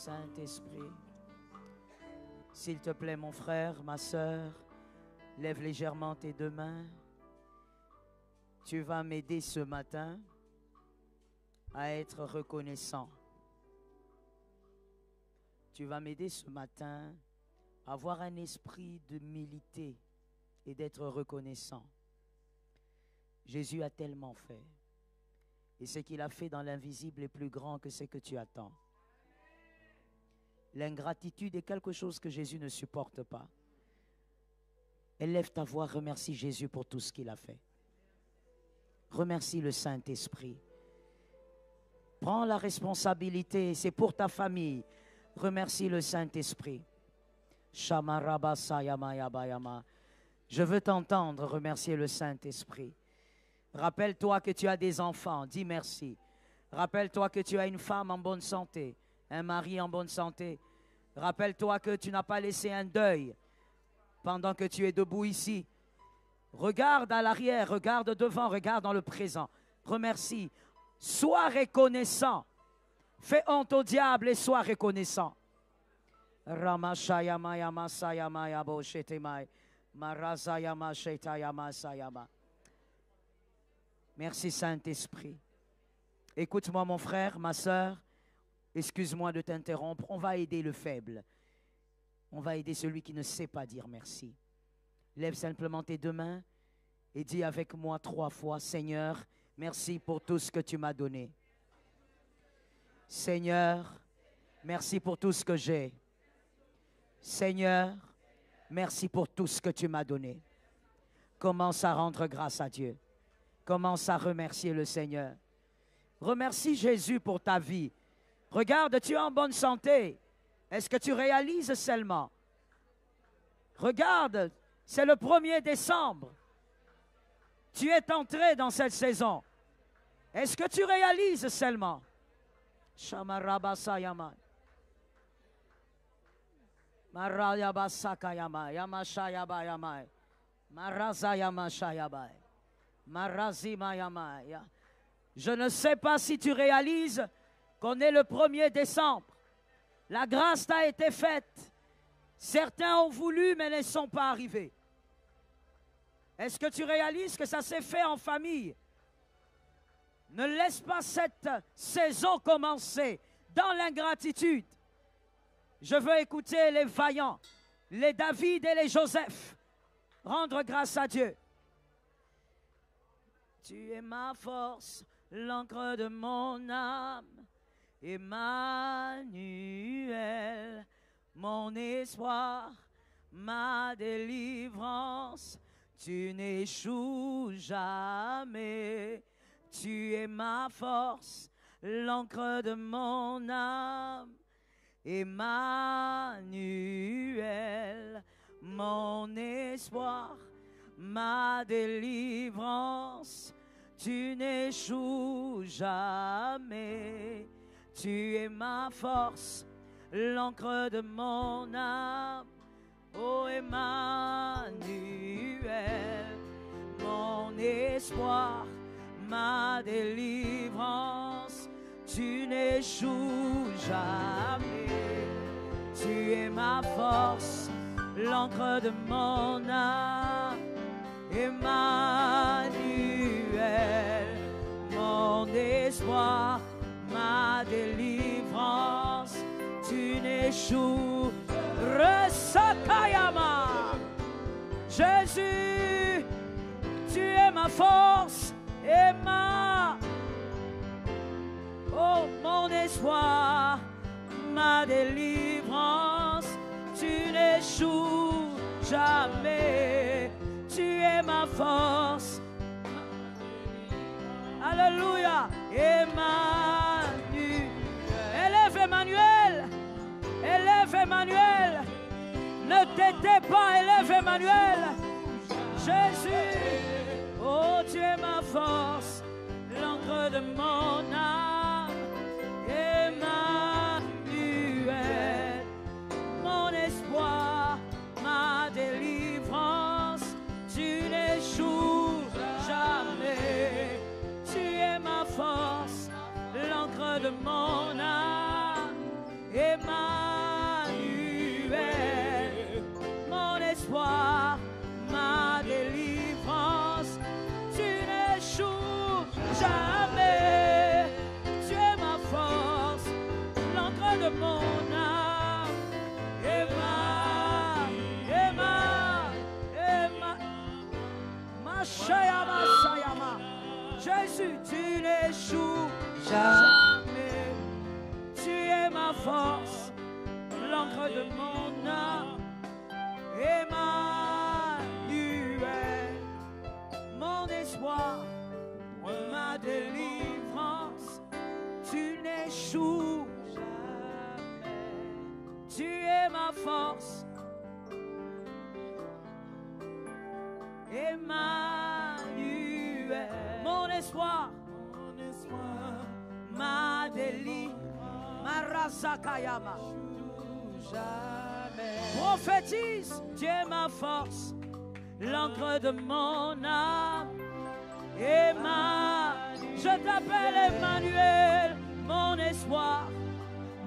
Saint-Esprit, s'il te plaît, mon frère, ma sœur, lève légèrement tes deux mains. Tu vas m'aider ce matin à être reconnaissant. Tu vas m'aider ce matin à avoir un esprit d'humilité et d'être reconnaissant. Jésus a tellement fait. Et ce qu'il a fait dans l'invisible est plus grand que ce que tu attends. L'ingratitude est quelque chose que Jésus ne supporte pas. Élève ta voix, remercie Jésus pour tout ce qu'il a fait. Remercie le Saint-Esprit. Prends la responsabilité, c'est pour ta famille. Remercie le Saint-Esprit. Je veux t'entendre remercier le Saint-Esprit. Rappelle-toi que tu as des enfants, dis merci. Rappelle-toi que tu as une femme en bonne santé, un mari en bonne santé. Rappelle-toi que tu n'as pas laissé un deuil pendant que tu es debout ici. Regarde à l'arrière, regarde devant, regarde dans le présent. Remercie. Sois reconnaissant. Fais honte au diable et sois reconnaissant. Merci Saint-Esprit. Écoute-moi mon frère, ma sœur. Excuse-moi de t'interrompre. On va aider le faible. On va aider celui qui ne sait pas dire merci. Lève simplement tes deux mains et dis avec moi 3 fois, Seigneur, merci pour tout ce que tu m'as donné. Seigneur, merci pour tout ce que j'ai. Seigneur, merci pour tout ce que tu m'as donné. Commence à rendre grâce à Dieu. Commence à remercier le Seigneur. Remercie Jésus pour ta vie. Regarde, tu es en bonne santé. Est-ce que tu réalises seulement? Regarde, c'est le 1er décembre. Tu es entré dans cette saison. Est-ce que tu réalises seulement? Shamarabasayama. Marayabasakayama. Yamashayabayama. Marazayamashayaba. Marazimayama. Je ne sais pas si tu réalises qu'on est le 1er décembre. La grâce t'a été faite. Certains ont voulu, mais ne sont pas arrivés. Est-ce que tu réalises que ça s'est fait en famille? Ne laisse pas cette saison commencer dans l'ingratitude. Je veux écouter les vaillants, les David et les Joseph. Rendre grâce à Dieu. Tu es ma force, l'encre de mon âme. Emmanuel, mon espoir, ma délivrance, tu n'échoues jamais. Tu es ma force, l'encre de mon âme. Emmanuel, mon espoir, ma délivrance, tu n'échoues jamais. Tu es ma force, l'encre de mon âme. Ô Emmanuel, mon espoir, ma délivrance, tu n'échoues jamais. Tu es ma force, l'encre de mon âme. Emmanuel, mon espoir, ma délivrance, tu n'échoues. Resakayama. Jésus, tu es ma force et oh, mon espoir, ma délivrance, tu n'échoues jamais. Tu es ma force. Alléluia. Emmanuel. Élève Emmanuel. Élève Emmanuel. Ne t'étais pas, élève Emmanuel. Jésus. Oh, tu es ma force, l'encre de mon âme. Emmanuel, mon espoir, ma délivrance, tu n'échoues jamais. Tu es ma force, l'encre de mon âme. Emmanuel, de mon âme. Emmanuel, mon espoir, ma délivrance, tu n'échoues jamais. Tu es ma force, Emmanuel, mon espoir, ma délivrance, ma rasakayama. Prophétise, tu es ma force, l'encre de mon âme. Je t'appelle Emmanuel, mon espoir,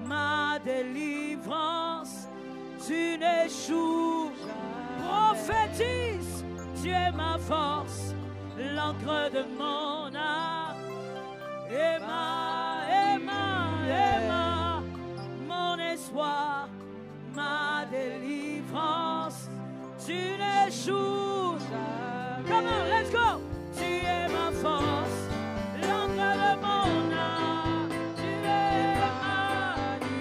ma délivrance, tu n'échoues. Prophétise, tu es ma force, l'encre de mon âme. Mon espoir, ma délivrance, tu n'échoues jamais. Come on, let's go. Tu es ma force, l'encre de mon âme. Tu es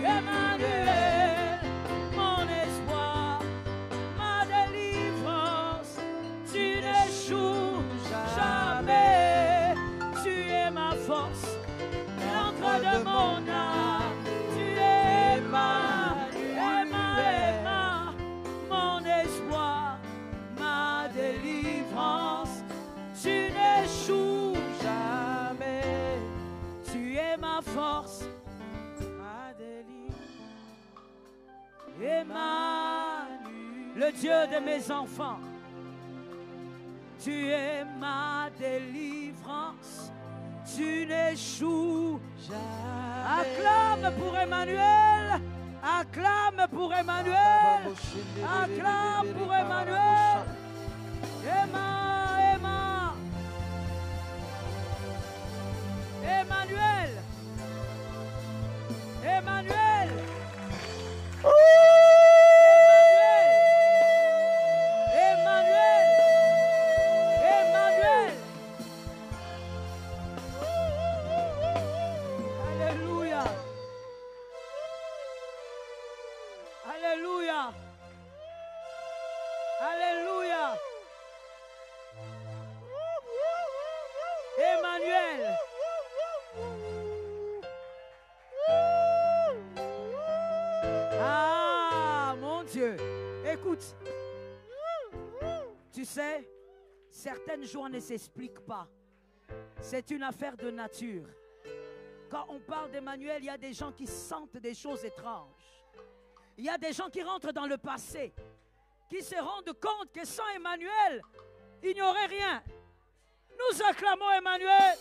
Emmanuel, mon espoir, ma délivrance, tu n'échoues jamais. Tu es ma force, l'encre de mon âme. Tu es mon espoir, ma délivrance, tu n'échoues jamais. Tu es ma force, ma délivrance. Emmanuel, le Dieu de mes enfants, tu es ma délivrance, tu n'échoues jamais. Acclame pour Emmanuel. Acclame pour Emmanuel. Acclame pour Emmanuel. Emmanuel. Emmanuel. Emmanuel. Emmanuel. Alléluia. Alléluia. Alléluia. Emmanuel. Ah, mon Dieu. Écoute. Tu sais, certaines joies ne s'expliquent pas. C'est une affaire de nature. Quand on parle d'Emmanuel, il y a des gens qui sentent des choses étranges. Il y a des gens qui rentrent dans le passé, qui se rendent compte que sans Emmanuel, il n'y aurait rien. Nous acclamons Emmanuel.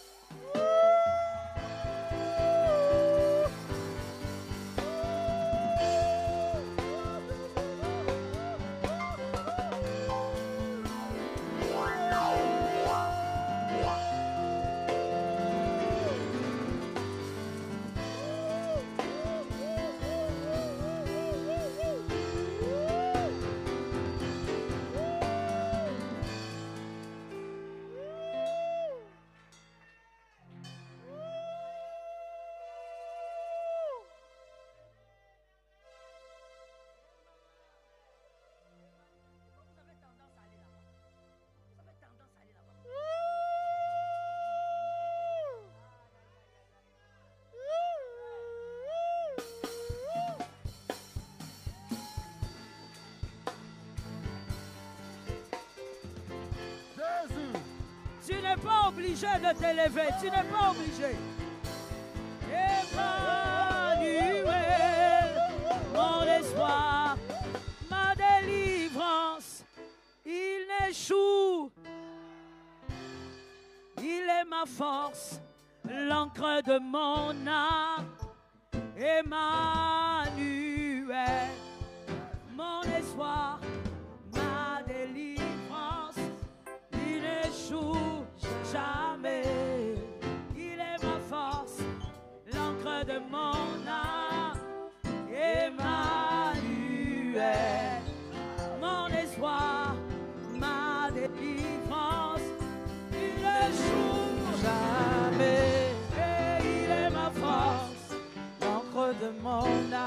Tu n'es pas obligé de t'élever, tu n'es pas obligé. Emmanuel, mon espoir, ma délivrance, il n'échoue. Il est ma force, l'encre de mon âme. Emmanuel, mon espoir, ma délivrance, il n'échoue jamais. Il est ma force, l'encre de mon âme. Emmanuel, mon espoir, ma délivrance, il n'échoue jamais. Et il est ma force, l'encre de mon âme.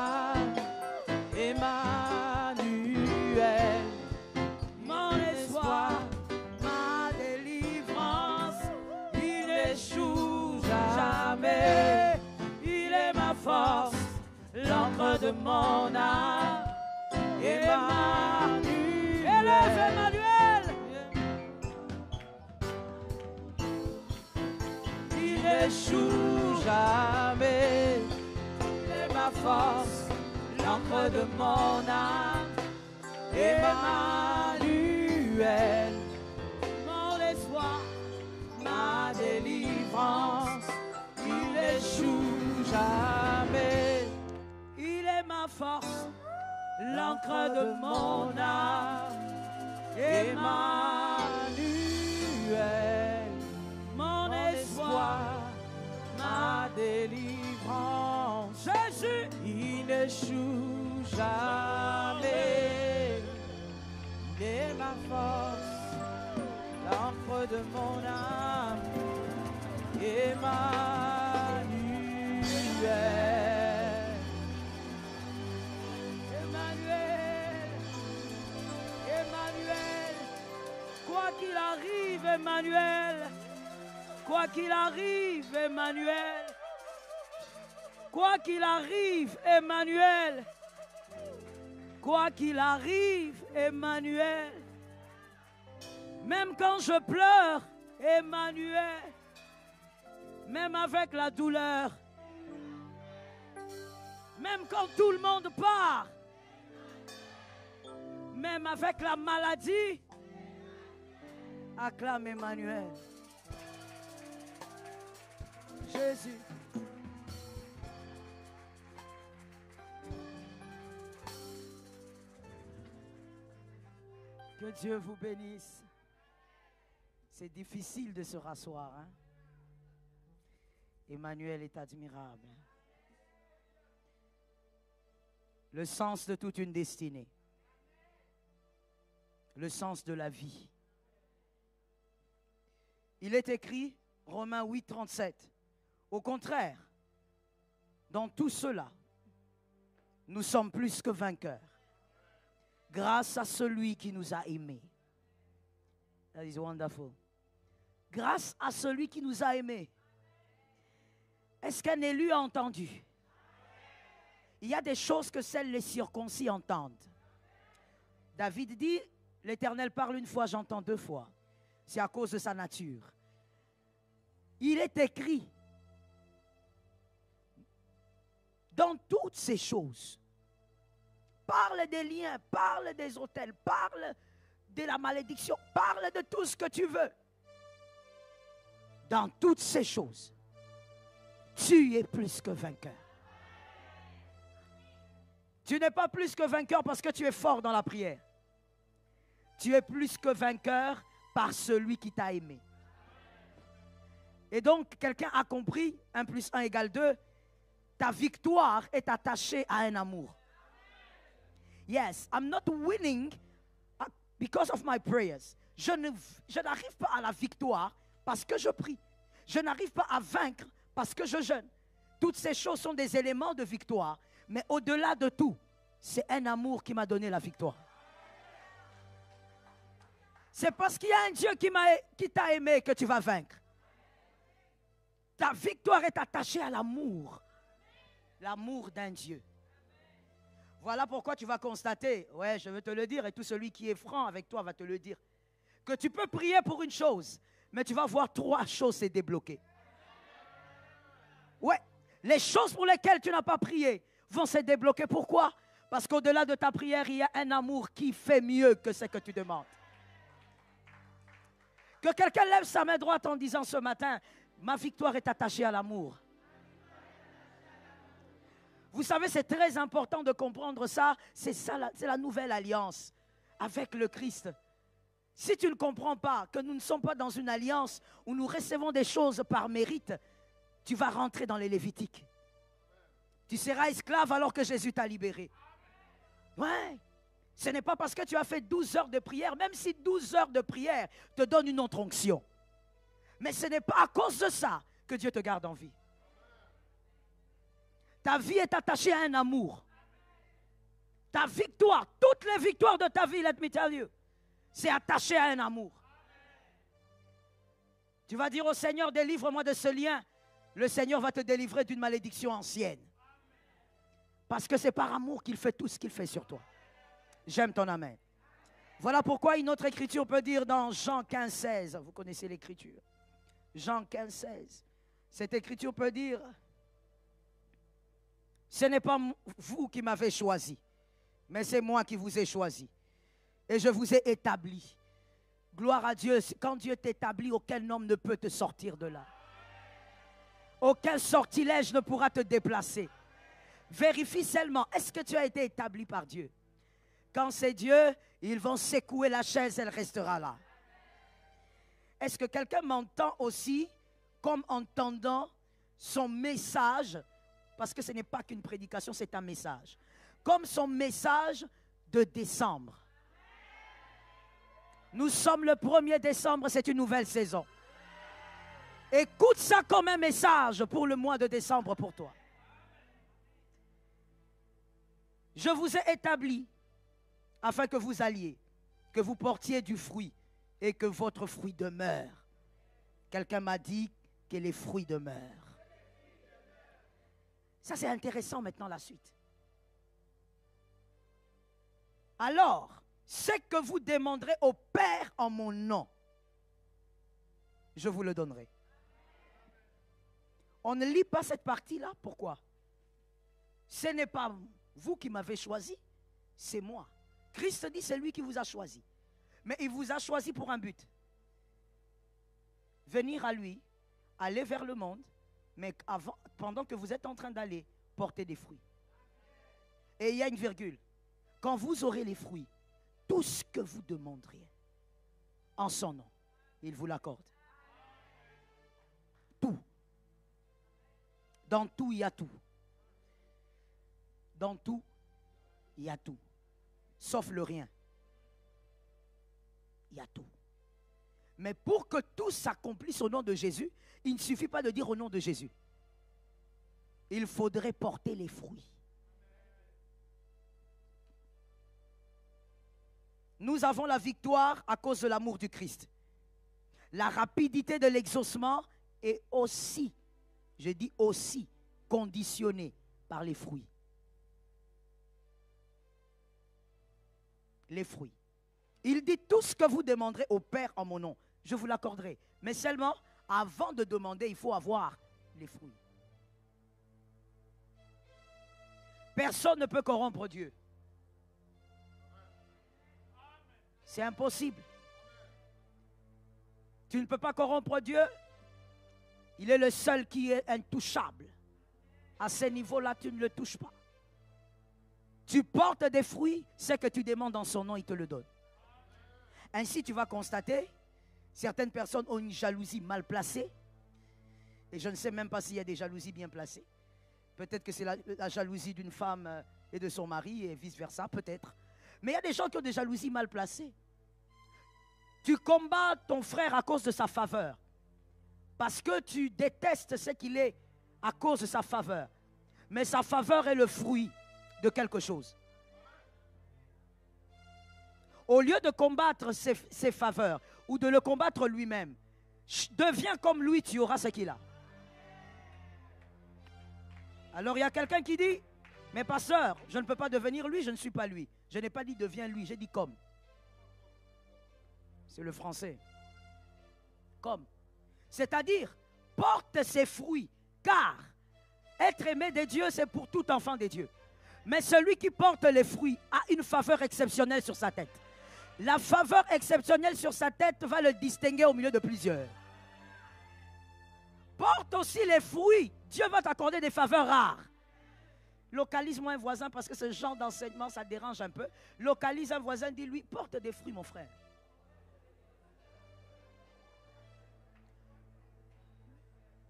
de mon âme. Emmanuel. Élève Emmanuel. Il n'échoue jamais. Il est ma force, l'encre de mon âme. Emmanuel, mon espoir, ma délivrance. Il n'échoue jamais. Il est ma force, l'encre de mon âme. Emmanuel, mon espoir, ma délivrance. Jésus, il n'échoue jamais. Il est ma force, l'encre de mon âme. Emmanuel. Emmanuel. Emmanuel. Quoi qu'il arrive, Emmanuel. Quoi qu'il arrive, Emmanuel. Quoi qu'il arrive, Emmanuel. Quoi qu'il arrive, Emmanuel. Même quand je pleure, Emmanuel. Même avec la douleur. Même quand tout le monde part. Même avec la maladie. Acclame Emmanuel. Jésus. Que Dieu vous bénisse. C'est difficile de se rasseoir. Hein? Emmanuel est admirable. Le sens de toute une destinée. Le sens de la vie. Il est écrit, Romains 8, 37. Au contraire, dans tout cela, nous sommes plus que vainqueurs. Grâce à celui qui nous a aimés. That is wonderful. Grâce à celui qui nous a aimés. Est-ce qu'un élu a entendu? Il y a des choses que seuls les circoncis entendent. David dit, l'Éternel parle une fois, j'entends deux fois. C'est à cause de sa nature. Il est écrit, dans toutes ces choses, parle des liens, parle des autels, parle de la malédiction, parle de tout ce que tu veux. Dans toutes ces choses, tu es plus que vainqueur. Tu n'es pas plus que vainqueur parce que tu es fort dans la prière. Tu es plus que vainqueur par celui qui t'a aimé. Et donc, quelqu'un a compris, 1 plus 1 égale 2, ta victoire est attachée à un amour. Yes, I'm not winning because of my prayers. Je n'arrive pas à la victoire parce que je prie. Je n'arrive pas à vaincre parce que je jeûne. Toutes ces choses sont des éléments de victoire. Mais au-delà de tout, c'est un amour qui m'a donné la victoire. C'est parce qu'il y a un Dieu qui t'a aimé que tu vas vaincre. Ta victoire est attachée à l'amour. L'amour d'un Dieu. Voilà pourquoi tu vas constater, ouais, je veux te le dire, et tout celui qui est franc avec toi va te le dire, que tu peux prier pour une chose, mais tu vas voir 3 choses se débloquer. Ouais, les choses pour lesquelles tu n'as pas prié vont se débloquer. Pourquoi? Parce qu'au-delà de ta prière, il y a un amour qui fait mieux que ce que tu demandes. Que quelqu'un lève sa main droite en disant ce matin, ma victoire est attachée à l'amour. Vous savez, c'est très important de comprendre ça. C'est ça, c'est la nouvelle alliance avec le Christ. Si tu ne comprends pas que nous ne sommes pas dans une alliance où nous recevons des choses par mérite, tu vas rentrer dans les Lévitiques. Tu seras esclave alors que Jésus t'a libéré. Ouais. Ce n'est pas parce que tu as fait 12 heures de prière, même si 12 heures de prière te donnent une autre onction. Mais ce n'est pas à cause de ça que Dieu te garde en vie. Ta vie est attachée à un amour. Ta victoire, toutes les victoires de ta vie, let me tell you, c'est attaché à un amour. Tu vas dire au Seigneur, délivre-moi de ce lien. Le Seigneur va te délivrer d'une malédiction ancienne. Parce que c'est par amour qu'il fait tout ce qu'il fait sur toi. J'aime ton amen. Voilà pourquoi une autre écriture peut dire dans Jean 15, 16. Vous connaissez l'écriture. Jean 15, 16. Cette écriture peut dire, ce n'est pas vous qui m'avez choisi, mais c'est moi qui vous ai choisi. Et je vous ai établi. Gloire à Dieu. Quand Dieu t'établit, aucun homme ne peut te sortir de là. Aucun sortilège ne pourra te déplacer. Vérifie seulement, est-ce que tu as été établi par Dieu? Quand c'est Dieu, ils vont secouer la chaise, elle restera là. Est-ce que quelqu'un m'entend aussi comme entendant son message? Parce que ce n'est pas qu'une prédication, c'est un message. Comme son message de décembre. Nous sommes le 1er décembre, c'est une nouvelle saison. Écoute ça comme un message pour le mois de décembre pour toi. Je vous ai établi afin que vous alliez, que vous portiez du fruit et que votre fruit demeure. Quelqu'un m'a dit que les fruits demeurent. Ça, c'est intéressant maintenant la suite. Alors, ce que vous demanderez au Père en mon nom, je vous le donnerai. On ne lit pas cette partie-là. Pourquoi? Ce n'est pas vous qui m'avez choisi, c'est moi. Christ dit c'est lui qui vous a choisi. Mais il vous a choisi pour un but. Venir à lui, aller vers le monde, mais pendant que vous êtes en train d'aller, porter des fruits. Et il y a une virgule. Quand vous aurez les fruits, tout ce que vous demanderez en son nom, il vous l'accorde. Tout. Dans tout, il y a tout. Dans tout, il y a tout. Sauf le rien. Il y a tout. Mais pour que tout s'accomplisse au nom de Jésus, il ne suffit pas de dire au nom de Jésus. Il faudrait porter les fruits. Nous avons la victoire à cause de l'amour du Christ. La rapidité de l'exaucement est aussi, je dis aussi, conditionnée par les fruits. Les fruits. Il dit tout ce que vous demanderez au Père en mon nom, je vous l'accorderai. Mais seulement, avant de demander, il faut avoir les fruits. Personne ne peut corrompre Dieu. C'est impossible. Tu ne peux pas corrompre Dieu. Il est le seul qui est intouchable. À ce niveau-là, tu ne le touches pas. Tu portes des fruits, ce que tu demandes en son nom, il te le donne. Ainsi, tu vas constater, certaines personnes ont une jalousie mal placée. Et je ne sais même pas s'il y a des jalousies bien placées. Peut-être que c'est la jalousie d'une femme et de son mari et vice-versa, peut-être. Mais il y a des gens qui ont des jalousies mal placées. Tu combats ton frère à cause de sa faveur. Parce que tu détestes ce qu'il est à cause de sa faveur. Mais sa faveur est le fruit de quelque chose. Au lieu de combattre ses faveurs ou de le combattre lui-même, deviens comme lui, tu auras ce qu'il a. Alors il y a quelqu'un qui dit, mais pasteur, je ne peux pas devenir lui, je ne suis pas lui. Je n'ai pas dit deviens lui, j'ai dit comme. C'est le français. Comme. C'est-à-dire, porte ses fruits, car être aimé de Dieu, c'est pour tout enfant de Dieu. Mais celui qui porte les fruits a une faveur exceptionnelle sur sa tête. La faveur exceptionnelle sur sa tête va le distinguer au milieu de plusieurs. Porte aussi les fruits. Dieu va t'accorder des faveurs rares. Localise-moi un voisin parce que ce genre d'enseignement, ça dérange un peu. Localise un voisin, dis-lui, porte des fruits, mon frère.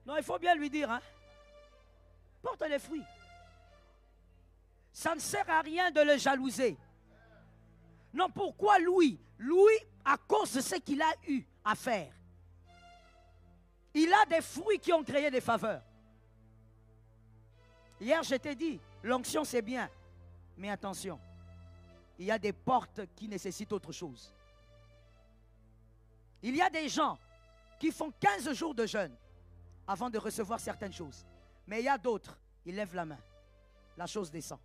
Non, il faut bien lui dire, hein. Porte les fruits. Ça ne sert à rien de le jalouser. Non, pourquoi lui? Lui, à cause de ce qu'il a eu à faire. Il a des fruits qui ont créé des faveurs. Hier, je t'ai dit, l'onction c'est bien. Mais attention, il y a des portes qui nécessitent autre chose. Il y a des gens qui font 15 jours de jeûne avant de recevoir certaines choses. Mais il y a d'autres, ils lèvent la main. la chose descend.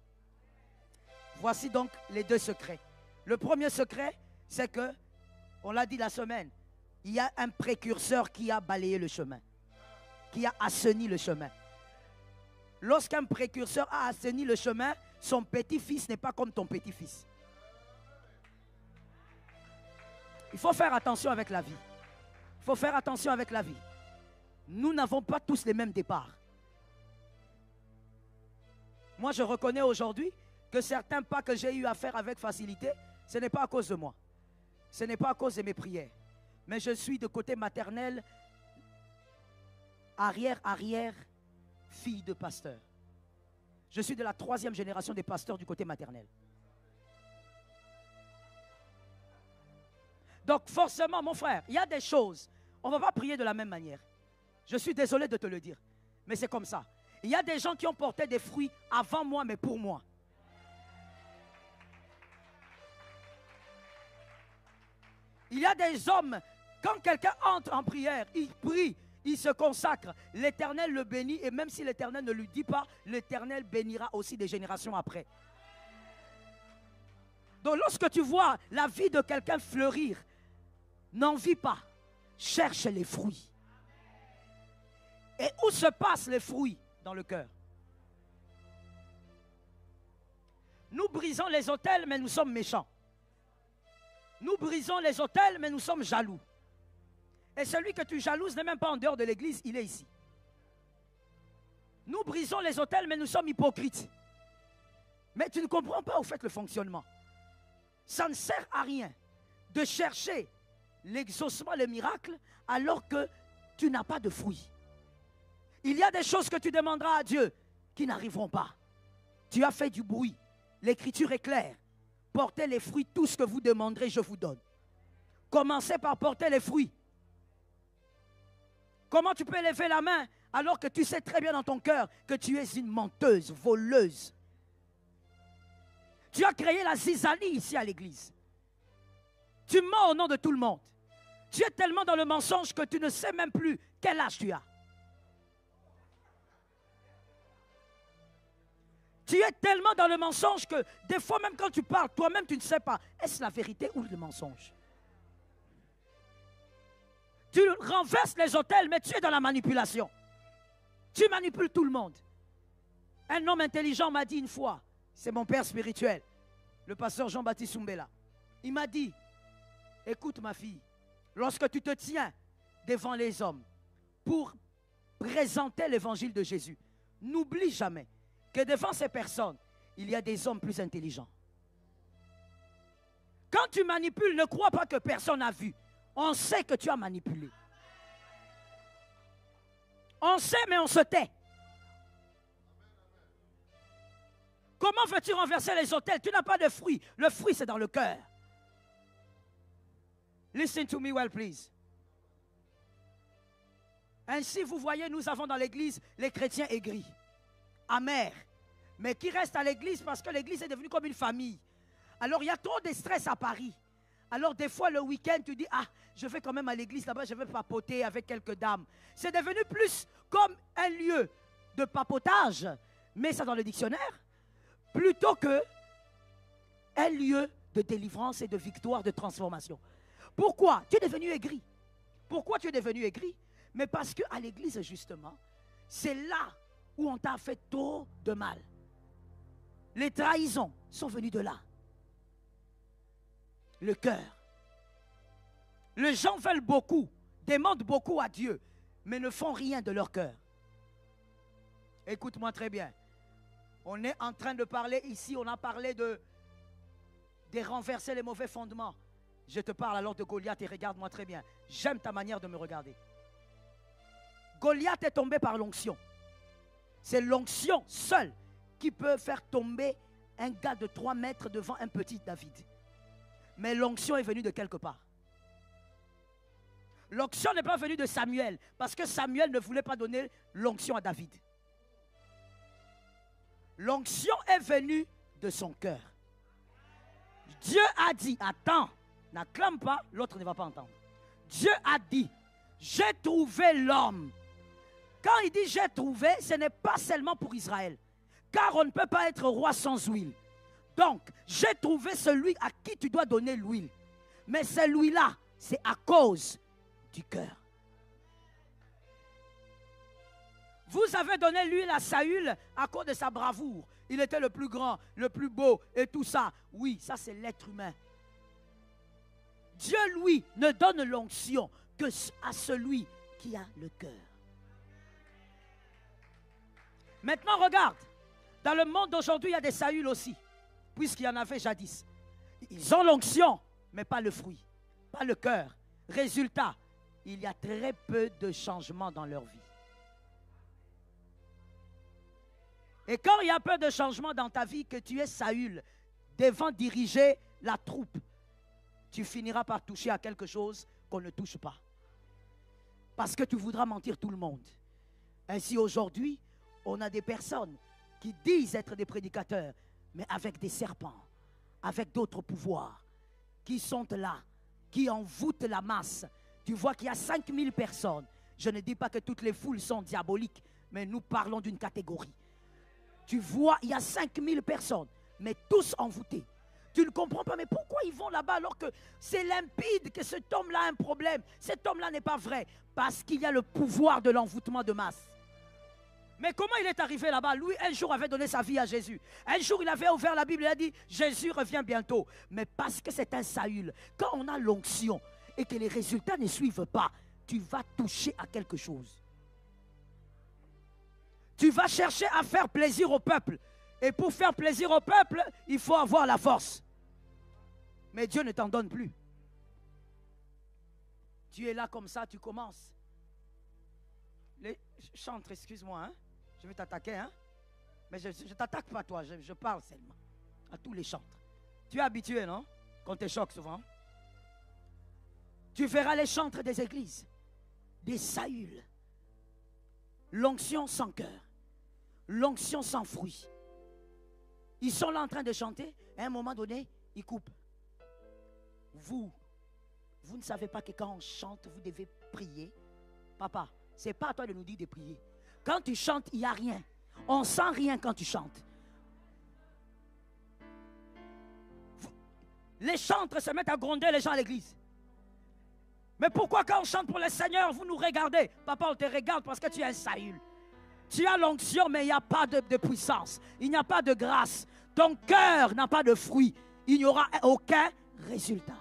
Voici donc les deux secrets. Le premier secret, c'est que, on l'a dit la semaine, il y a un précurseur qui a balayé le chemin, qui a assaini le chemin. Lorsqu'un précurseur a assaini le chemin, son petit-fils n'est pas comme ton petit-fils. Il faut faire attention avec la vie. Il faut faire attention avec la vie. Nous n'avons pas tous les mêmes départs. Moi, je reconnais aujourd'hui que certains pas que j'ai eu à faire avec facilité, ce n'est pas à cause de moi. Ce n'est pas à cause de mes prières. Mais je suis de côté maternel, arrière, fille de pasteur. Je suis de la 3e génération des pasteurs du côté maternel. Donc forcément, mon frère, il y a des choses, on ne va pas prier de la même manière. Je suis désolé de te le dire, mais c'est comme ça. Il y a des gens qui ont porté des fruits avant moi, mais pour moi. Il y a des hommes, quand quelqu'un entre en prière, il prie, il se consacre, l'Éternel le bénit, et même si l'Éternel ne lui dit pas, l'Éternel bénira aussi des générations après. Donc lorsque tu vois la vie de quelqu'un fleurir, n'envie pas, cherche les fruits. Et où se passent les fruits? Dans le cœur. Nous brisons les autels, mais nous sommes méchants. Nous brisons les autels, mais nous sommes jaloux. Et celui que tu jalouses n'est même pas en dehors de l'église, il est ici. Nous brisons les autels, mais nous sommes hypocrites. Mais tu ne comprends pas au fait le fonctionnement. Ça ne sert à rien de chercher l'exaucement, le miracle, alors que tu n'as pas de fruits. Il y a des choses que tu demanderas à Dieu qui n'arriveront pas. Tu as fait du bruit. L'écriture est claire. Portez les fruits, tout ce que vous demanderez, je vous donne. Commencez par porter les fruits. Comment tu peux lever la main alors que tu sais très bien dans ton cœur que tu es une menteuse, voleuse? Tu as créé la zizanie ici à l'église. Tu mens au nom de tout le monde. Tu es tellement dans le mensonge que tu ne sais même plus quel âge tu as. Tu es tellement dans le mensonge que des fois même quand tu parles, toi-même tu ne sais pas, est-ce la vérité ou le mensonge? Tu renverses les autels, mais tu es dans la manipulation. Tu manipules tout le monde. Un homme intelligent m'a dit une fois, c'est mon père spirituel, le pasteur Jean-Baptiste Soumbela. Il m'a dit, écoute ma fille, lorsque tu te tiens devant les hommes pour présenter l'évangile de Jésus, n'oublie jamais que devant ces personnes, il y a des hommes plus intelligents. Quand tu manipules, ne crois pas que personne n'a vu. On sait que tu as manipulé. On sait, mais on se tait. Comment veux-tu renverser les autels? Tu n'as pas de fruits. Le fruit, c'est dans le cœur. Listen to me well, please. Ainsi, vous voyez, nous avons dans l'église les chrétiens aigris, amers, mais qui restent à l'église parce que l'église est devenue comme une famille. Alors, il y a trop de stress à Paris. Alors, des fois, le week-end, tu dis, ah, je vais quand même à l'église là-bas, je vais papoter avec quelques dames. C'est devenu plus comme un lieu de papotage, mais ça dans le dictionnaire, plutôt que un lieu de délivrance et de victoire, de transformation. Pourquoi? Tu es devenu aigri. Pourquoi tu es devenu aigri? Mais parce qu'à l'église, justement, c'est là où on t'a fait trop de mal. Les trahisons sont venues de là. Le cœur. Les gens veulent beaucoup, demandent beaucoup à Dieu, mais ne font rien de leur cœur. Écoute-moi très bien. On est en train de parler ici, on a parlé de renverser les mauvais fondements. Je te parle alors de Goliath et regarde-moi très bien. J'aime ta manière de me regarder. Goliath est tombé par l'onction. C'est l'onction seule qui peut faire tomber un gars de 3 mètres devant un petit David. Mais l'onction est venue de quelque part. L'onction n'est pas venue de Samuel, parce que Samuel ne voulait pas donner l'onction à David. L'onction est venue de son cœur. Dieu a dit, attends, n'acclame pas, l'autre ne va pas entendre. Dieu a dit, j'ai trouvé l'homme. Quand il dit j'ai trouvé, ce n'est pas seulement pour Israël. Car on ne peut pas être roi sans huile. Donc, j'ai trouvé celui à qui tu dois donner l'huile. Mais celui-là, c'est à cause du cœur. Vous avez donné l'huile à Saül à cause de sa bravoure. Il était le plus grand, le plus beau et tout ça. Oui, ça c'est l'être humain. Dieu, lui, ne donne l'onction que à celui qui a le cœur. Maintenant, regarde. Dans le monde d'aujourd'hui, il y a des Saül aussi. Puisqu'il y en avait jadis. Ils ont l'onction, mais pas le fruit. Pas le cœur. Résultat, il y a très peu de changements dans leur vie. Et quand il y a peu de changements dans ta vie, que tu es Saül, devant diriger la troupe, tu finiras par toucher à quelque chose qu'on ne touche pas. Parce que tu voudras mentir tout le monde. Ainsi aujourd'hui, on a des personnes qui disent être des prédicateurs, mais avec des serpents, avec d'autres pouvoirs, qui sont là, qui envoûtent la masse. Tu vois qu'il y a 5000 personnes. Je ne dis pas que toutes les foules sont diaboliques, mais nous parlons d'une catégorie. Tu vois, il y a 5000 personnes, mais tous envoûtés. Tu ne comprends pas, mais pourquoi ils vont là-bas alors que c'est limpide que cet homme-là a un problème? Cet homme-là n'est pas vrai, parce qu'il y a le pouvoir de l'envoûtement de masse. Mais comment il est arrivé là-bas? Lui, un jour, avait donné sa vie à Jésus. Un jour, il avait ouvert la Bible et a dit, Jésus revient bientôt. Mais parce que c'est un Saül, quand on a l'onction et que les résultats ne suivent pas, tu vas toucher à quelque chose. Tu vas chercher à faire plaisir au peuple. Et pour faire plaisir au peuple, il faut avoir la force. Mais Dieu ne t'en donne plus. Tu es là comme ça, tu commences. Les chantres, excuse-moi, hein? Je vais t'attaquer, hein? Mais je ne t'attaque pas toi, je parle seulement à tous les chantres. Tu es habitué, non? Qu'on te choque souvent. Tu verras les chantres des églises, des Saül. L'onction sans cœur, l'onction sans fruit. Ils sont là en train de chanter, à un moment donné, ils coupent. Vous ne savez pas que quand on chante, vous devez prier. Papa, ce n'est pas à toi de nous dire de prier. Quand tu chantes, il n'y a rien. On ne sent rien quand tu chantes. Les chantres se mettent à gronder les gens à l'église. Mais pourquoi quand on chante pour le Seigneur, vous nous regardez? Papa, on te regarde parce que tu es un Saül. Tu as l'onction, mais il n'y a pas de puissance. Il n'y a pas de grâce. Ton cœur n'a pas de fruit. Il n'y aura aucun résultat.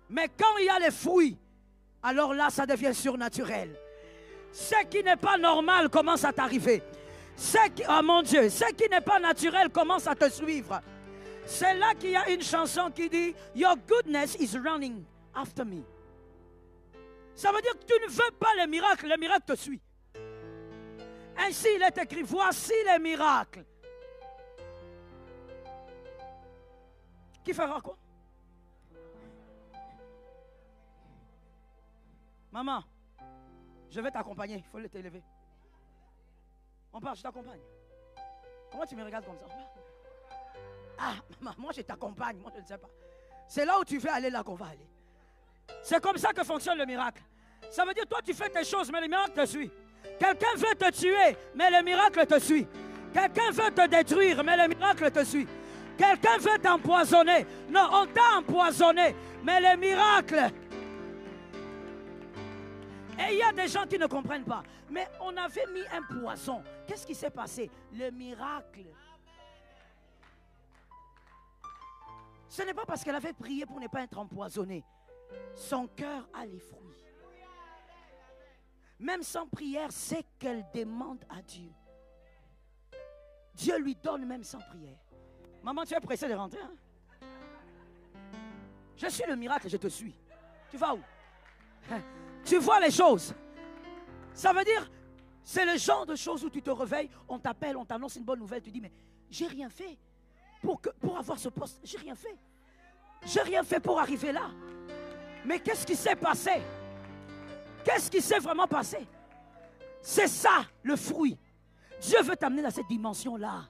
Mais quand il y a les fruits, alors là, ça devient surnaturel. Ce qui n'est pas normal commence à t'arriver. Oh mon Dieu, ce qui n'est pas naturel commence à te suivre. C'est là qu'il y a une chanson qui dit « Your goodness is running after me ». Ça veut dire que tu ne veux pas les miracles, le miracle te suit. Ainsi il est écrit, voici les miracles. Qui fera quoi? Maman, je vais t'accompagner, il faut t'élever. On part, je t'accompagne. Comment tu me regardes comme ça? Ah, maman, moi je t'accompagne, moi je ne sais pas. C'est là où tu veux aller, là qu'on va aller. C'est comme ça que fonctionne le miracle. Ça veut dire, toi tu fais tes choses, mais le miracle te suit. Quelqu'un veut te tuer, mais le miracle te suit. Quelqu'un veut te détruire, mais le miracle te suit. Quelqu'un veut t'empoisonner. Non, on t'a empoisonné, mais le miracle. Et il y a des gens qui ne comprennent pas. Mais on avait mis un poison. Qu'est-ce qui s'est passé? Le miracle. Ce n'est pas parce qu'elle avait prié pour ne pas être empoisonnée. Son cœur a les fruits. Même sans prière, c'est qu'elle demande à Dieu. Dieu lui donne même sans prière. Maman, tu es pressée de rentrer, hein? Je suis le miracle, je te suis. Tu vas où? Tu vois les choses. Ça veut dire, c'est le genre de choses où tu te réveilles, on t'appelle, on t'annonce une bonne nouvelle, tu dis, mais j'ai rien fait pour avoir ce poste. J'ai rien fait. J'ai rien fait pour arriver là. Mais qu'est-ce qui s'est passé? Qu'est-ce qui s'est vraiment passé? C'est ça le fruit. Dieu veut t'amener dans cette dimension-là.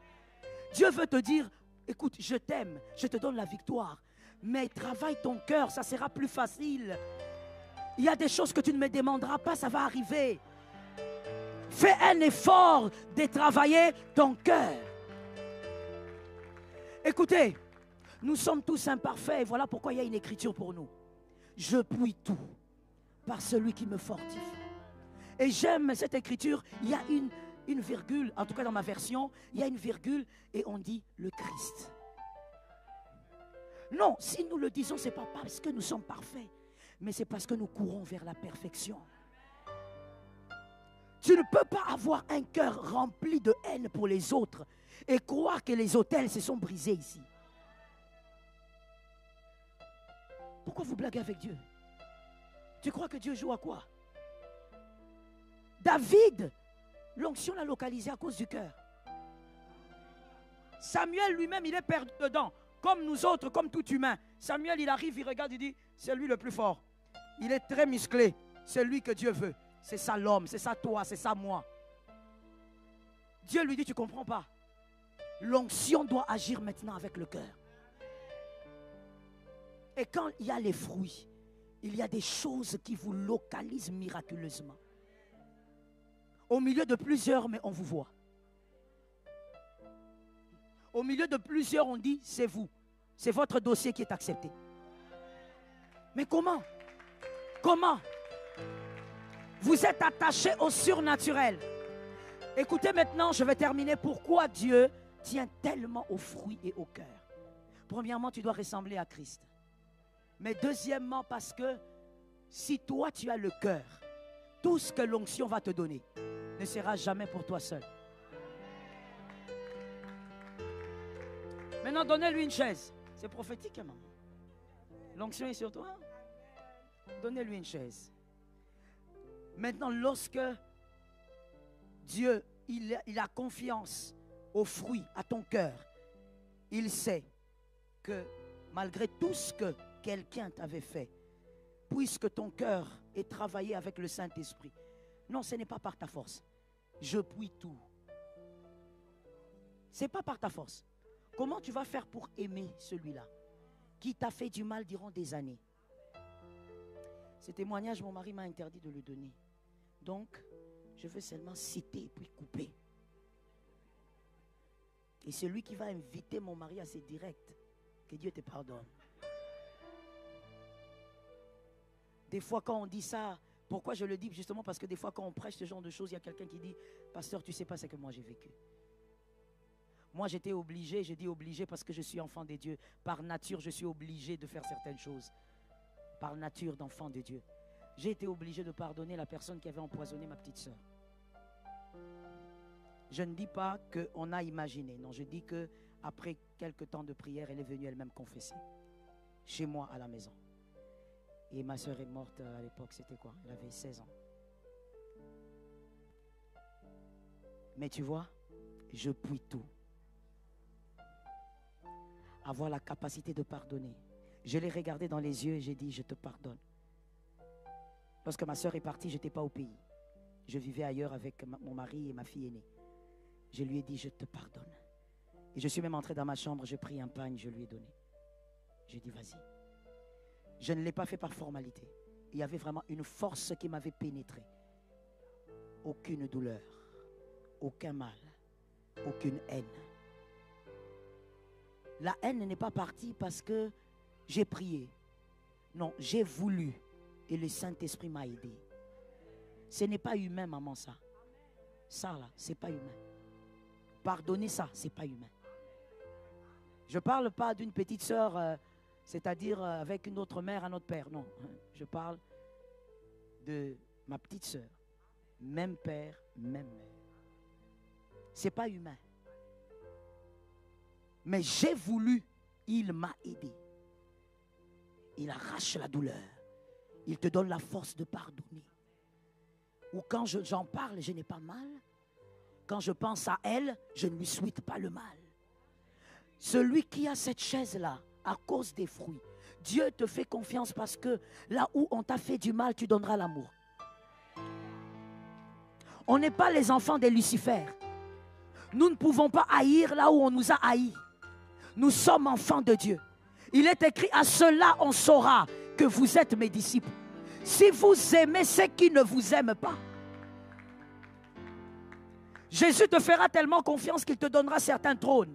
Dieu veut te dire, écoute, je t'aime, je te donne la victoire. Mais travaille ton cœur, ça sera plus facile. Il y a des choses que tu ne me demanderas pas, ça va arriver. Fais un effort de travailler ton cœur. Écoutez, nous sommes tous imparfaits et voilà pourquoi il y a une écriture pour nous. Je puis tout par celui qui me fortifie. Et j'aime cette écriture, il y a une virgule, en tout cas dans ma version, il y a une virgule et on dit le Christ. Non, si nous le disons, ce n'est pas parce que nous sommes parfaits, mais c'est parce que nous courons vers la perfection. Tu ne peux pas avoir un cœur rempli de haine pour les autres et croire que les autels se sont brisés ici. Pourquoi vous blaguez avec Dieu? Tu crois que Dieu joue à quoi? David, l'onction l'a localisé à cause du cœur. Samuel lui-même, il est perdu dedans. Comme nous autres, comme tout humain. Samuel, il arrive, il regarde, il dit, c'est lui le plus fort. Il est très musclé. C'est lui que Dieu veut. C'est ça l'homme, c'est ça toi, c'est ça moi. Dieu lui dit, tu ne comprends pas. L'onction doit agir maintenant avec le cœur. Et quand il y a les fruits, il y a des choses qui vous localisent miraculeusement. Au milieu de plusieurs, mais on vous voit. Au milieu de plusieurs, on dit, c'est vous. C'est votre dossier qui est accepté. Mais comment? Comment? Vous êtes attaché au surnaturel. Écoutez maintenant, je vais terminer. Pourquoi Dieu tient tellement aux fruits et au cœur? Premièrement, tu dois ressembler à Christ. Mais deuxièmement, parce que si toi tu as le cœur, tout ce que l'onction va te donner ne sera jamais pour toi seul. Maintenant, donnez-lui une chaise. C'est prophétique, maman. L'onction est sur toi. Donnez-lui une chaise. Maintenant, lorsque Dieu il a confiance aux fruits, à ton cœur, il sait que malgré tout ce que quelqu'un t'avait fait, puisque ton cœur est travaillé avec le Saint-Esprit, non, ce n'est pas par ta force. Je puis tout. Ce n'est pas par ta force. Comment tu vas faire pour aimer celui-là qui t'a fait du mal durant des années? Ce témoignage, mon mari m'a interdit de le donner. Donc, je veux seulement citer et puis couper. Et celui qui va inviter mon mari à ses directs, que Dieu te pardonne. Des fois, quand on dit ça, pourquoi je le dis? Justement parce que des fois, quand on prêche ce genre de choses, il y a quelqu'un qui dit, pasteur, tu ne sais pas ce que moi j'ai vécu. Moi, j'étais obligé, je dis obligé parce que je suis enfant de Dieu. Par nature, je suis obligé de faire certaines choses. Par nature d'enfant de Dieu. J'ai été obligé de pardonner la personne qui avait empoisonné ma petite sœur. Je ne dis pas qu'on a imaginé. Non, je dis qu'après quelques temps de prière, elle est venue elle-même confesser. Chez moi, à la maison. Et ma sœur est morte à l'époque, c'était quoi? Elle avait 16 ans. Mais tu vois, je puis tout. Avoir la capacité de pardonner. Je l'ai regardé dans les yeux et j'ai dit, je te pardonne. Lorsque ma sœur est partie, je n'étais pas au pays. Je vivais ailleurs avec mon mari et ma fille aînée. Je lui ai dit, je te pardonne. Et je suis même entré dans ma chambre, j'ai pris un pagne, je lui ai donné. J'ai dit, vas-y. Je ne l'ai pas fait par formalité. Il y avait vraiment une force qui m'avait pénétré. Aucune douleur, aucun mal, aucune haine. La haine n'est pas partie parce que j'ai prié. Non, j'ai voulu et le Saint-Esprit m'a aidé. Ce n'est pas humain, maman, ça. Ça, là, ce n'est pas humain. Pardonner ça, ce n'est pas humain. Je ne parle pas d'une petite sœur, c'est-à-dire avec une autre mère, un autre père. Non, je parle de ma petite sœur. Même père, même mère. Ce n'est pas humain. Mais j'ai voulu, il m'a aidé. Il arrache la douleur. Il te donne la force de pardonner. Ou quand j'en parle, je n'ai pas mal. Quand je pense à elle, je ne lui souhaite pas le mal. Celui qui a cette chaise-là, à cause des fruits, Dieu te fait confiance parce que là où on t'a fait du mal, tu donneras l'amour. On n'est pas les enfants de Lucifer. Nous ne pouvons pas haïr là où on nous a haïs. Nous sommes enfants de Dieu. Il est écrit, à cela on saura que vous êtes mes disciples. Si vous aimez ceux qui ne vous aiment pas. Jésus te fera tellement confiance qu'il te donnera certains trônes.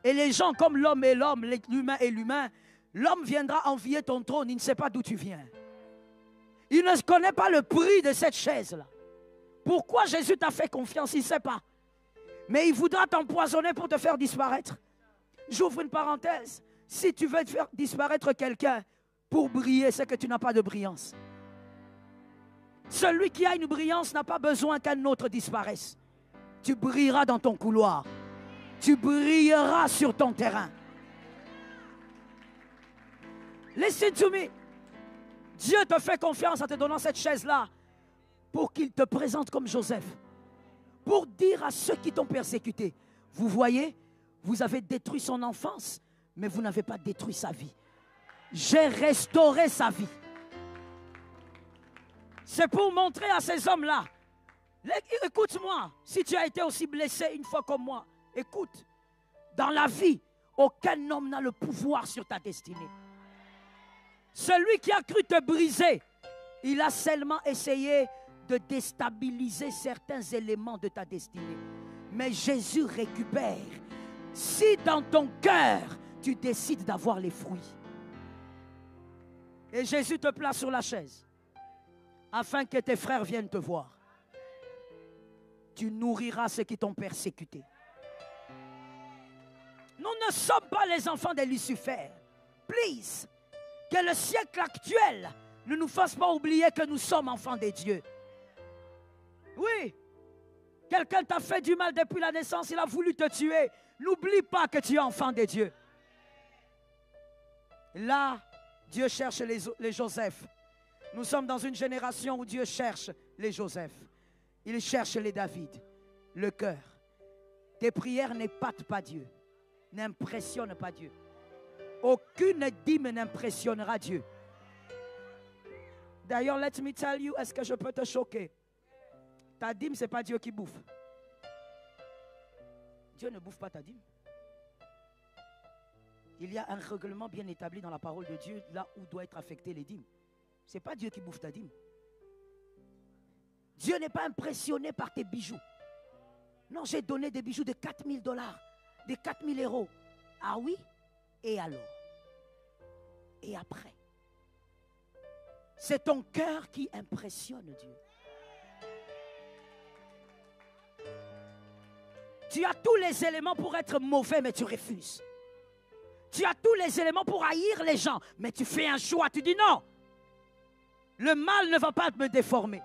Et les gens, comme l'homme et l'homme, l'humain et l'humain, l'homme viendra envier ton trône, il ne sait pas d'où tu viens. Il ne connaît pas le prix de cette chaise-là. Pourquoi Jésus t'a fait confiance, il ne sait pas. Mais il voudra t'empoisonner pour te faire disparaître. J'ouvre une parenthèse. Si tu veux faire disparaître quelqu'un pour briller, c'est que tu n'as pas de brillance. Celui qui a une brillance n'a pas besoin qu'un autre disparaisse. Tu brilleras dans ton couloir. Tu brilleras sur ton terrain. Listen to me. Dieu te fait confiance en te donnant cette chaise-là pour qu'il te présente comme Joseph. Pour dire à ceux qui t'ont persécuté, vous voyez, vous avez détruit son enfance, mais vous n'avez pas détruit sa vie. J'ai restauré sa vie. C'est pour montrer à ces hommes-là, écoute-moi, si tu as été aussi blessé une fois comme moi, écoute, dans la vie, aucun homme n'a le pouvoir sur ta destinée. Celui qui a cru te briser, il a seulement essayé de déstabiliser certains éléments de ta destinée. Mais Jésus récupère. Si dans ton cœur, tu décides d'avoir les fruits. Et Jésus te place sur la chaise, afin que tes frères viennent te voir. Tu nourriras ceux qui t'ont persécuté. Nous ne sommes pas les enfants de Lucifer. Please, que le siècle actuel ne nous fasse pas oublier que nous sommes enfants de Dieu. Oui, quelqu'un t'a fait du mal depuis la naissance, il a voulu te tuer. N'oublie pas que tu es enfant de Dieu. Là, Dieu cherche les Joseph. Nous sommes dans une génération où Dieu cherche les Joseph. Il cherche les David, le cœur. Tes prières n'épatent pas Dieu, n'impressionnent pas Dieu. Aucune dîme n'impressionnera Dieu. D'ailleurs, let me tell you, est-ce que je peux te choquer? Ta dîme, ce n'est pas Dieu qui bouffe. Dieu ne bouffe pas ta dîme. Il y a un règlement bien établi dans la parole de Dieu, là où doit être affectées les dîmes. Ce n'est pas Dieu qui bouffe ta dîme. Dieu n'est pas impressionné par tes bijoux. Non, j'ai donné des bijoux de 4 000 $, de 4 000 €. Ah oui? Et alors? Et après? C'est ton cœur qui impressionne Dieu. Tu as tous les éléments pour être mauvais, mais tu refuses. Tu as tous les éléments pour haïr les gens, mais tu fais un choix, tu dis non. Le mal ne va pas me déformer.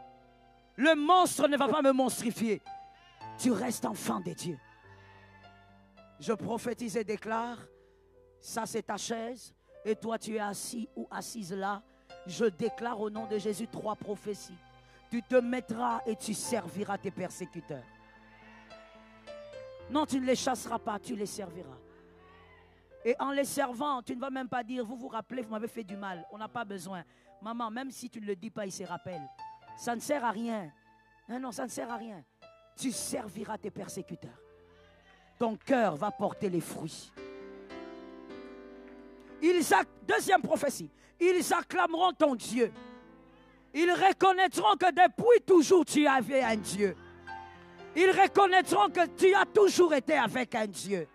Le monstre ne va pas me monstrifier. Tu restes enfant de Dieu. Je prophétise et déclare, ça c'est ta chaise, et toi tu es assis ou assise là. Je déclare au nom de Jésus 3 prophéties. Tu te mettras et tu serviras tes persécuteurs. Non, tu ne les chasseras pas, tu les serviras. Et en les servant, tu ne vas même pas dire, vous vous rappelez, vous m'avez fait du mal. On n'a pas besoin. Maman, même si tu ne le dis pas, il se rappelle. Ça ne sert à rien. Non, non, ça ne sert à rien. Tu serviras tes persécuteurs. Ton cœur va porter les fruits. Deuxième prophétie. Ils acclameront ton Dieu. Ils reconnaîtront que depuis toujours tu avais un Dieu. Ils reconnaîtront que tu as toujours été avec un Dieu.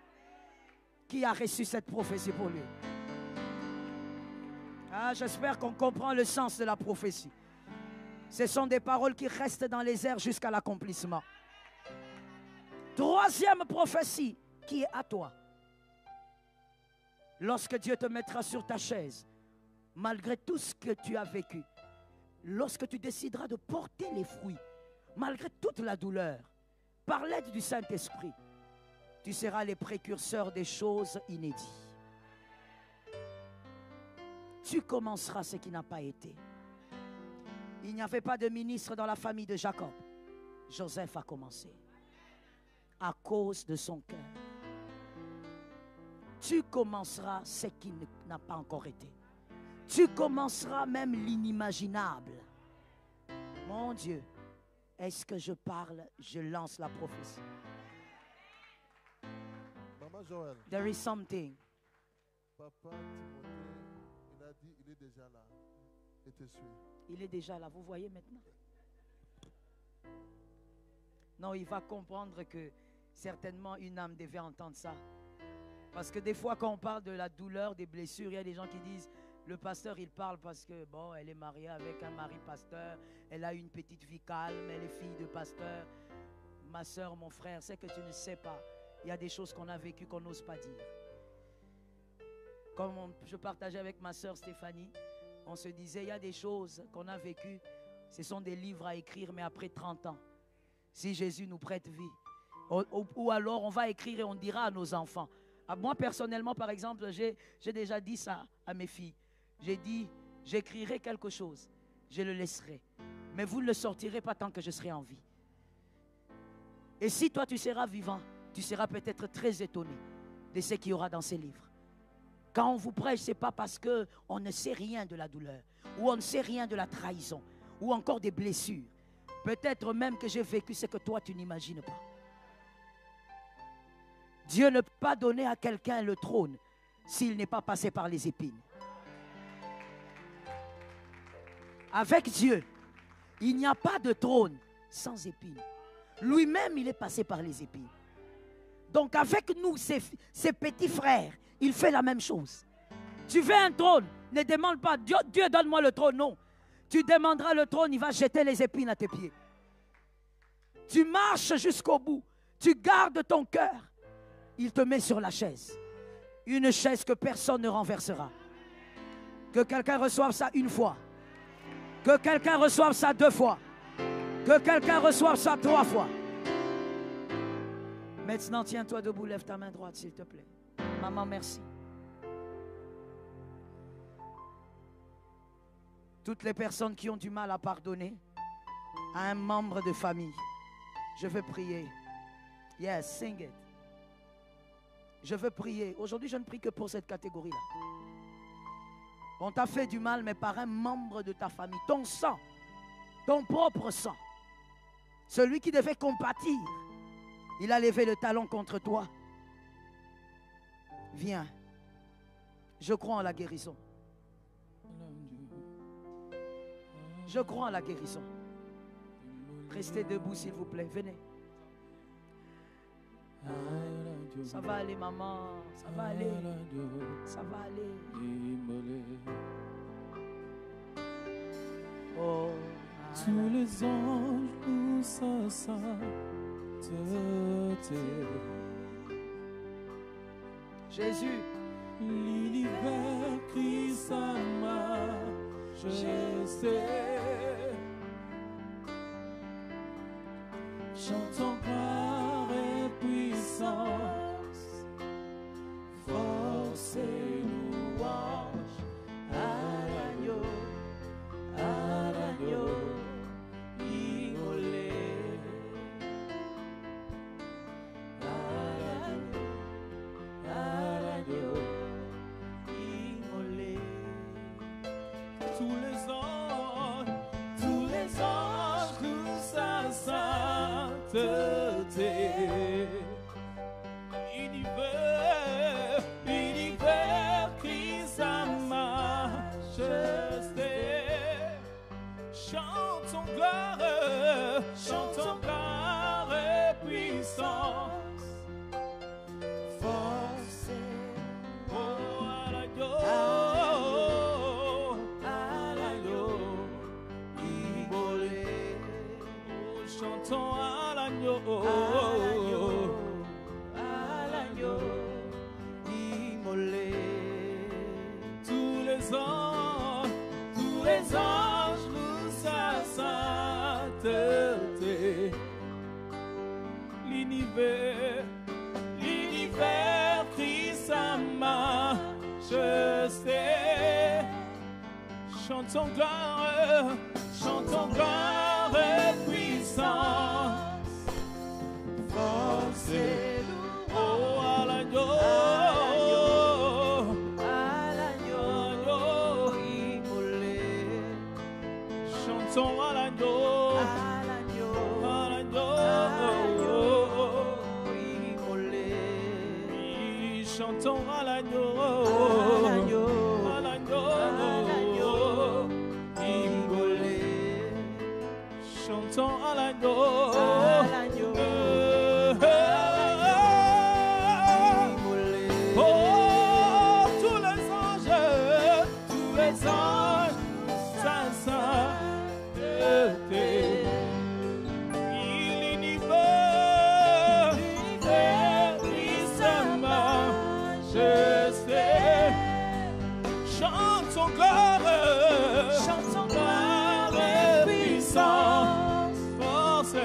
Qui a reçu cette prophétie pour lui? Ah, j'espère qu'on comprend le sens de la prophétie. Ce sont des paroles qui restent dans les airs jusqu'à l'accomplissement. Troisième prophétie qui est à toi. Lorsque Dieu te mettra sur ta chaise, malgré tout ce que tu as vécu, lorsque tu décideras de porter les fruits, malgré toute la douleur, par l'aide du Saint-Esprit, tu seras les précurseurs des choses inédites. Tu commenceras ce qui n'a pas été. Il n'y avait pas de ministre dans la famille de Jacob. Joseph a commencé. À cause de son cœur. Tu commenceras ce qui n'a pas encore été. Tu commenceras même l'inimaginable. Mon Dieu, est-ce que je parle? Je lance la prophétie. Maman Joël. There is something. Papa Timothée, il a dit, il est déjà là. Il te suit. Il est déjà là, vous voyez maintenant. Non, il va comprendre que certainement une âme devait entendre ça. Parce que des fois, quand on parle de la douleur, des blessures, il y a des gens qui disent, le pasteur, il parle parce que, bon, elle est mariée avec un mari pasteur, elle a une petite vie calme, elle est fille de pasteur. Ma soeur, mon frère, c'est que tu ne sais pas. Il y a des choses qu'on a vécues qu'on n'ose pas dire. Comme je partageais avec ma soeur Stéphanie, on se disait, il y a des choses qu'on a vécues, ce sont des livres à écrire, mais après 30 ans, si Jésus nous prête vie. Ou alors on va écrire et on dira à nos enfants. Moi personnellement, par exemple, j'ai déjà dit ça à mes filles. J'ai dit, j'écrirai quelque chose, je le laisserai. Mais vous ne le sortirez pas tant que je serai en vie. Et si toi tu seras vivant, tu seras peut-être très étonné de ce qu'il y aura dans ces livres. Quand on vous prêche, ce n'est pas parce qu'on ne sait rien de la douleur, ou on ne sait rien de la trahison, ou encore des blessures. Peut-être même que j'ai vécu ce que toi tu n'imagines pas. Dieu ne peut pas donner à quelqu'un le trône s'il n'est pas passé par les épines. Avec Dieu, il n'y a pas de trône sans épines. Lui-même, il est passé par les épines. Donc avec nous, ses petits frères, il fait la même chose. Tu veux un trône, ne demande pas, Dieu donne-moi le trône, non. Tu demanderas le trône, il va jeter les épines à tes pieds. Tu marches jusqu'au bout, tu gardes ton cœur, il te met sur la chaise. Une chaise que personne ne renversera. Que quelqu'un reçoive ça une fois. Que quelqu'un reçoive ça 2 fois. Que quelqu'un reçoive ça 3 fois. Maintenant, tiens-toi debout, lève ta main droite, s'il te plaît. Maman, merci. Toutes les personnes qui ont du mal à pardonner à un membre de famille, je veux prier. Yes, sing it. Je veux prier. Aujourd'hui, je ne prie que pour cette catégorie-là. On t'a fait du mal, mais par un membre de ta famille. Ton sang, ton propre sang. Celui qui devait compatir, il a levé le talon contre toi. Viens. Je crois en la guérison. Je crois en la guérison. Restez debout, s'il vous plaît. Venez. Ça va aller, maman. Ça va aller. Ça va aller. Oh, tous les anges nous sainteté. Jésus. L'univers crie sa majesté. Chantons gloire et puissance, force et louange à l'agneau immolé. À l'agneau immolé. Tous les anges louent sa sainteté. L'univers crie sa majesté. Chantons gloire et puissance. Force à l'agneau immolé. Chantons à l'agneau immolé. Tous les anges louent sa sainteté. L'univers crie sa majesté. Chantons gloire et puissance. Force et louange à l'agneau immolé. Chantons à l'agneau immolé. Chantons à l'agneau immolé. Chantons à l'agneau je sais. Chante son gloire, chante son gloire gloire et et puissance, force,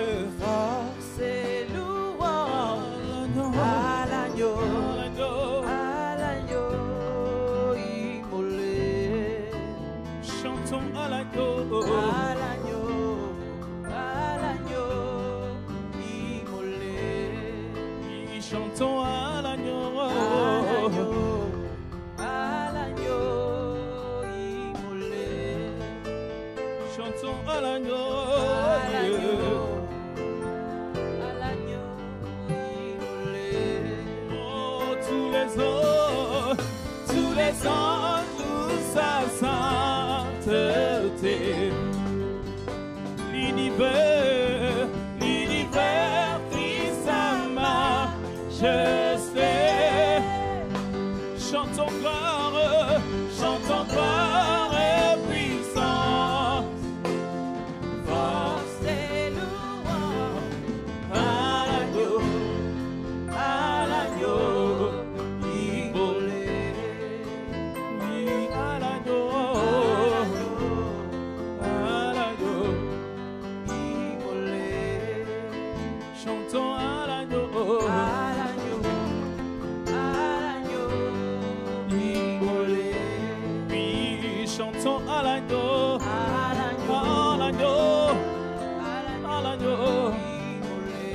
force et louange à l'agneau, à l'agneau, à l'agneau immolé. chantons à l'agneau, À l'agneau, à l'agneau immolé. chantons à l'agneau, À l'agneau immolé. chantons à l'agneau, À l'agneau immolé. oh, tous les anges louent sa sainteté. L'univers prit sa majesté. Chantons gloire et puissance, Force et louange à l'agneau, immolé. oui, à l'agneau, Immolé. chantons à l'agneau, À l'agneau immolé. oui, chantons à l'agneau, À l'agneau, à l'agneau, à l'agneau. immolé.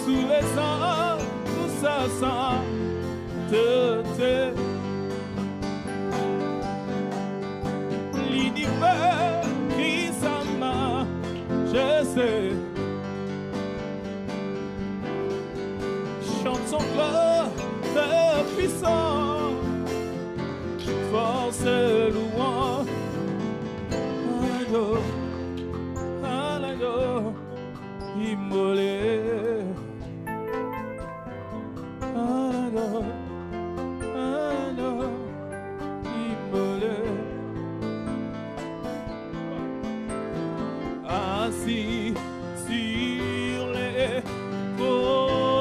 Tous les ans, tout ça sainteté. L'univers crie sa majesté. Chante son gloire puissant, force et louange à l'agneau immolé. Assis sur les trônes,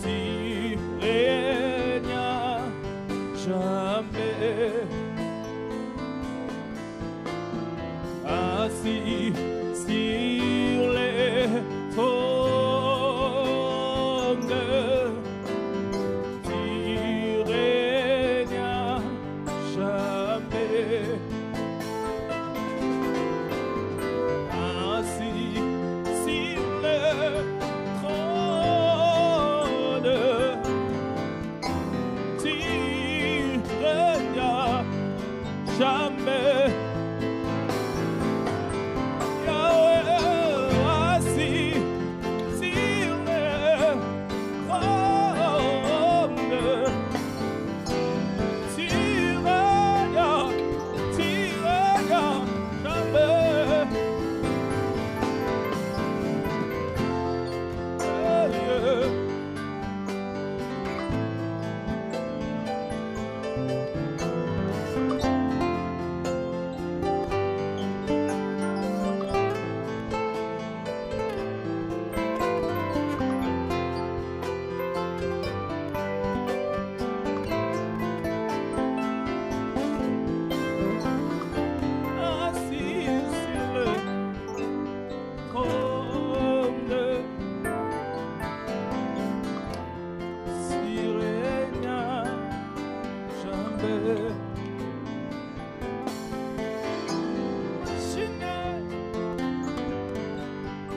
tu règnes jamais. Assis sur les trônes, tu règnes jamais. Assis sur le trône, tu règnes jamais. Yahweh, assis sur le trône, tu règnes jamais.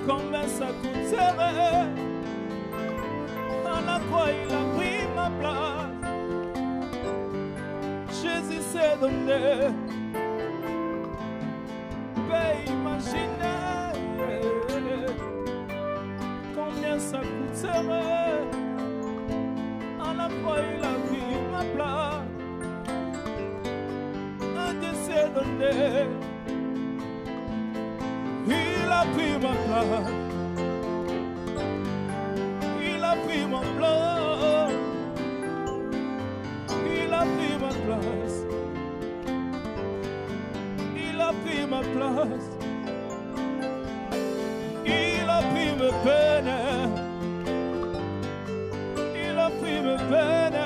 Combien ça coûterait? À la croix, il a pris ma place. Jésus s'est donné. Peux imaginer combien ça coûterait. À la croix, il a pris ma place. Un Dieu s'est donné. Il a pris ma place. Il a pris ma place. Il a pris ma place. Il a pris ma place. Il a pris mes peines. Il a pris mes peines.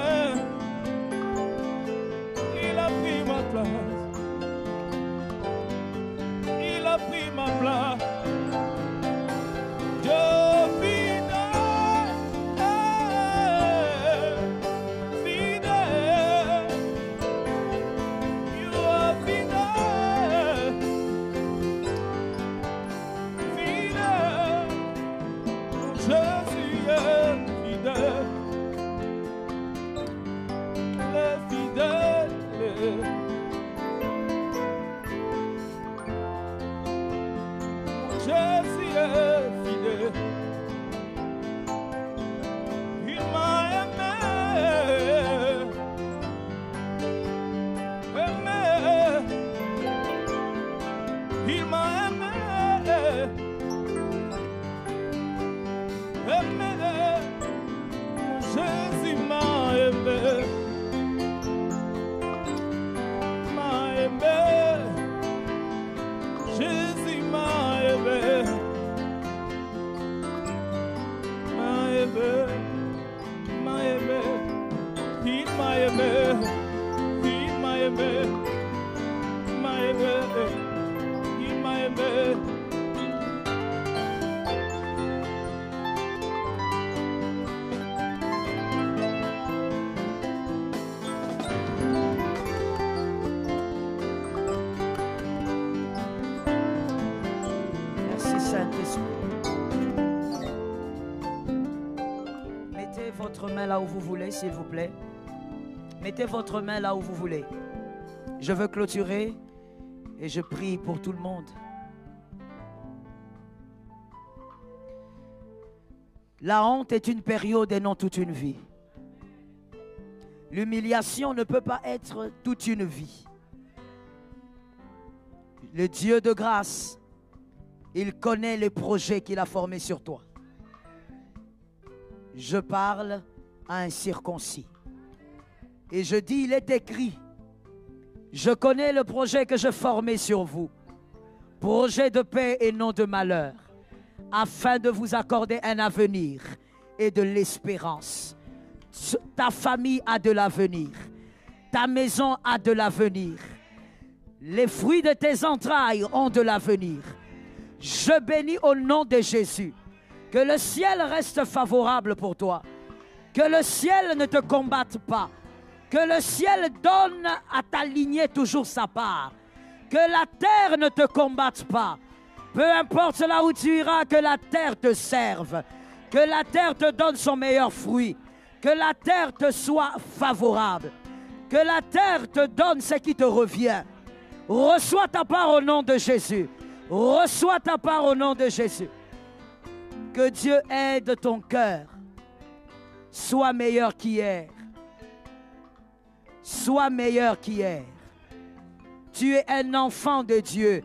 Il a pris ma place. Il a pris ma place. Votre main là où vous voulez, s'il vous plaît. Mettez votre main là où vous voulez. Je veux clôturer et je prie pour tout le monde. La honte est une période et non toute une vie. L'humiliation ne peut pas être toute une vie. Le Dieu de grâce, il connaît les projets qu'il a formés sur toi. Je parle à un circoncis. Et je dis, il est écrit, je connais le projet que je formais sur vous. Projet de paix et non de malheur, afin de vous accorder un avenir et de l'espérance. Ta famille a de l'avenir. Ta maison a de l'avenir. Les fruits de tes entrailles ont de l'avenir. Je bénis au nom de Jésus. Que le ciel reste favorable pour toi. Que le ciel ne te combatte pas. Que le ciel donne à ta lignée toujours sa part. Que la terre ne te combatte pas. Peu importe là où tu iras, que la terre te serve. Que la terre te donne son meilleur fruit. Que la terre te soit favorable. Que la terre te donne ce qui te revient. Reçois ta part au nom de Jésus. Reçois ta part au nom de Jésus. Que Dieu aide ton cœur. Sois meilleur qu'hier. Sois meilleur qu'hier. Tu es un enfant de Dieu.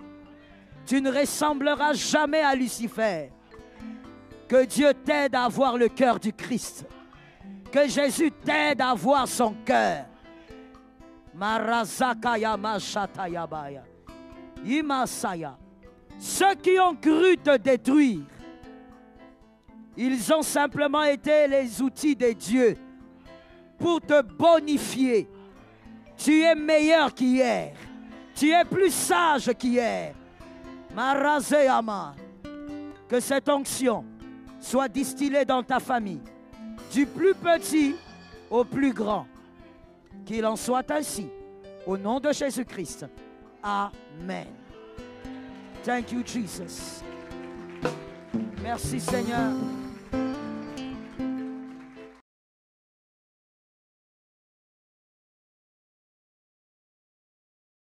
Tu ne ressembleras jamais à Lucifer. Que Dieu t'aide à avoir le cœur du Christ. Que Jésus t'aide à avoir son cœur. Marazakaya mashatayabaya. Imasaya. Ceux qui ont cru te détruire, ils ont simplement été les outils de Dieu pour te bonifier. Tu es meilleur qu'hier. Tu es plus sage qu'hier. Marazeyama. Que cette onction soit distillée dans ta famille, du plus petit au plus grand. Qu'il en soit ainsi. Au nom de Jésus-Christ. Amen. Thank you, Jesus. Merci Seigneur.